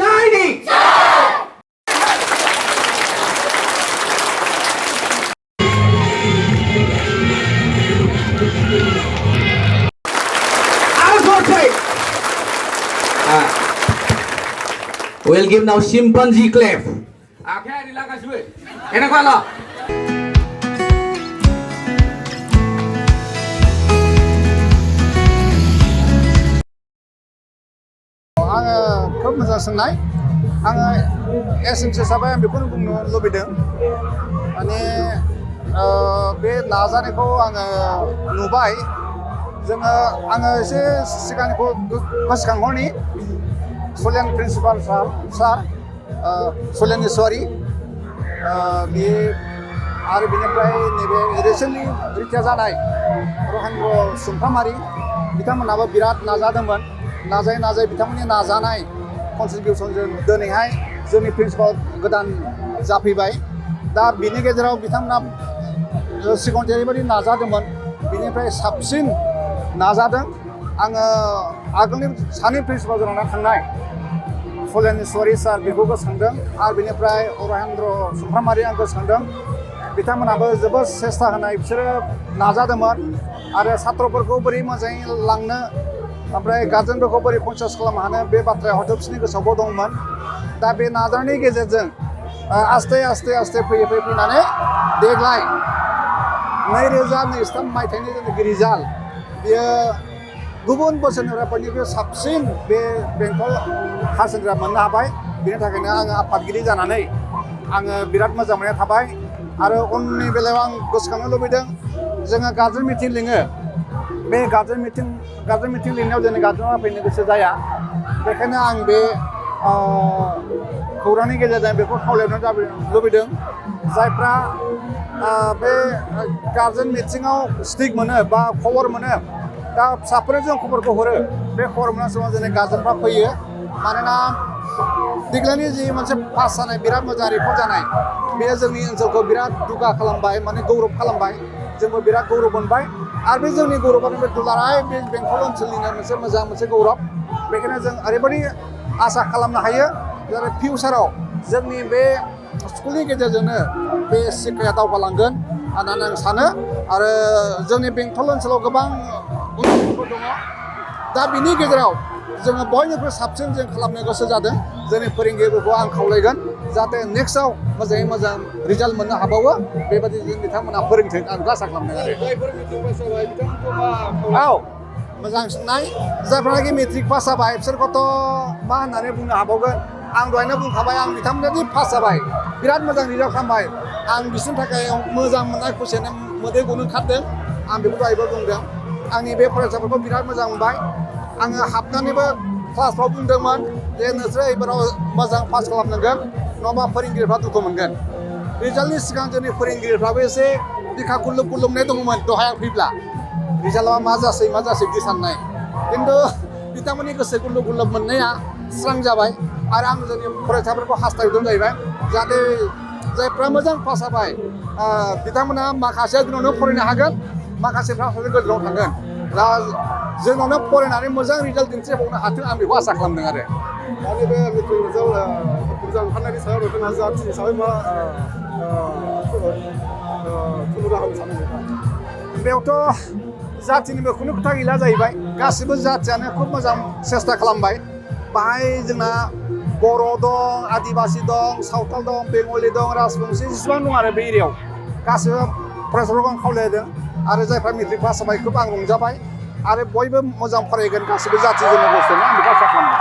Naini! We'll give now chimpanzee clap. Okay, relax, wait. Enak apa? आङो खोब मोजां सोंनाय आङो एसेन्स हिसाबै आं बेखौनो बुंनो लुबैदों माने बे नाजानायखौ आङो नुबाय आङो एसे सिगांनिखौ गोसोखांहरनि सलियान प्रिन्सिपाल सार सलियान इसवारि बे आरो बेनिफ्राय नैबे रिसेन्टलि रिटायार जानाय रहेन्द्र सुमफ्रामारि बिथांमोनहाबो बिराद नाजादोंमोन नाजायै बिथांमोननि नाजानाय कन्ट्रिबिउसनजों दिनैहाय जोंनि प्रिन्सिपाल गोदान जाफैबाय दा बिनि गेजेराव बिथांमोना सिगाङाव जेरैबायदि नाजादोंमोन बिनिफ्राय साबसिन नाजादों आङो आगोलनि सानै प्रिन्सिपाल जानानै थांनाय सलियान इसवारि सार बेखौबो सोंदों आरो बेनिफ्राय रहेन्द्र सुमफ्रामारि आंखौ सोंदों बिथांमोनाबो जोबोद सेस्था होनाय बिसोरो नाजादोंमोन आरो सात्रफोरखौ बोरै मोजाङै लांनो ओमफ्राय गार्जेनफोरखौ बोरै कनसियास खालामनो हानो बे बाथ्राया हयथ' बिसोरनि गोसोआवबो दंमोन दा बे नाजानायनि गेजेरजों आस्ते फैनानै देग्लाय 2023 मायथाइनि जेनाखि रिजाल्ट बेयो गुबुन बोसोरनिफ्राय बयनिख्रुइ साबसिन बे बेंटल हायार सेकेन्डारिया मोननो हाबाय बेनि थाखायनो आङो आफादगिरि जानानै आङो बिराद मोजां मोननाय थाबाय आरो उननि बेलायाव आं गोसोखांनो लुबैदों जोङो गार्जेन मिटिं लिङो बे गार्जेन मिटिं लिंनायाव जोंनि गार्जेनआ फैनो गोसो जाया बेखायनो आं बे खौरांनि गेजेरजों बेखौ खावलायनो लुबैदों जायफ्रा बे गार्जेन मिटिङाव स्टिक मोनो बा खबर मोनो दा फिसाफोरनो जों खबरखौ हरो बे खबर मोननाय समाव जोंनि गार्जेनफ्रा फैयो मानोना देग्लायनि जि मोनसे पास जानाय बिराद मोजां रेकर्ड जानाय बेयो जोंनि ओनसोलखौ बिराद दुगा खालामबाय माने गौरब खालामबाय जोंबो बिराद गौरब मोनबाय आरो बे जोंनि गौरबानो बे दुलाराय बे बेंटल ओनसोलनिनो मोनसे गौरब बेखायनो जों ओरैबायदि आसा खालामनो हायो जाहाथे फिउचाराव जोंनि बे स्कुलनि गेजेरजोंनो बे शिक्षाया दावगालांगोन होननानै आं सानो आरो जोंनि बेंटल ओनसोलाव गोबां उन्दैफोर दङ दा बिनि गेजेराव जोङो बयनिख्रुइ साबसिन जों खालामनो गोसो जादों जोंनि फोरोंगिरिफोरखौ आं खावलायगोन जाहाथे नेक्स्टआव मोजाङै मोजां रिजाल्ट मोननो हाबावो बेबायदि जों बिथांमोनहा फोरोंथों आं आसा खालामदों आरो मोजां सोंनाय जायफ्रानाखि मेट्रिक पास जाबाय बिसोरखौथ' मा होननानै बुंनो हाबावगोन आं दहायनो बुंखाबाय आं बिथांमोननि पास जाबाय बिराद मोजां रिजाल्ट खालामबाय आं बिसोरनि थाखाय मोजां मोननाय खुसियानो मोदै गनो ओंखारदों आं बेखौ दहायबो बुंदों आंनि बे फरायसाफोरखौ बिराद मोजां मोनबाय आङो हाबनानैबो क्लासफ्राव बुंदोंमोन जे नोंसोरो एबाराव मोजां पास खालामनांगोन नङाबा फोरोंगिरिफ्रा दुखु मोनगोन रिजाल्टनि सिगां जोंनि फोरोंगिरिफ्राबो एसे बिखा खुलुमनाय दङमोन दहाय आं फैब्ला रिजाल्टआ मा जासै बिदि साननाय खिन्थु बिथांमोननि गोसो गुलुब मोननाया स्रां जाबाय आरो आं जोंनि फरायसाफोरखौ हास्थायदों जाहैबाय जाहाथे जायफ्रा मोजां पास जाबाय बिथांमोना माखासेया जोंनावनो फरायनो हागोन माखासेफ्रा गोजानाव थांगोन दा जोंनावनो फरायनानै मोजां रिजाल्ट दिन्थिबावनो हाथों आं बेखौ आसा खालामदों आरो दानि बे मेट्रिक रिजाल्ट ओंखारनायनि सायाव नोंथाङा जाथि हिसाबै मा थुलुंगा होनो सानो बेयावथ' जाथिनिबो खुनु खोथा गैला जाहैबाय गासिबो जाथियानो खुब मोजां सेस्था खालामबाय बाहाय जोंना बर' दं आदिबासि दं सावथाल दं बेंगलि दं राजबंसि जेसेबां दं आरो बे एरियायाव गासिबो फरायसाफोरखौ आं खावलायदों आरो जायफ्रा मेट्रिक पास जाबाय खोब आं रंजाबाय आरो बयबो मोजां फरायगोन गासिबो जाथिजों लोगोसेनो आं बेखौ आसा खालामदों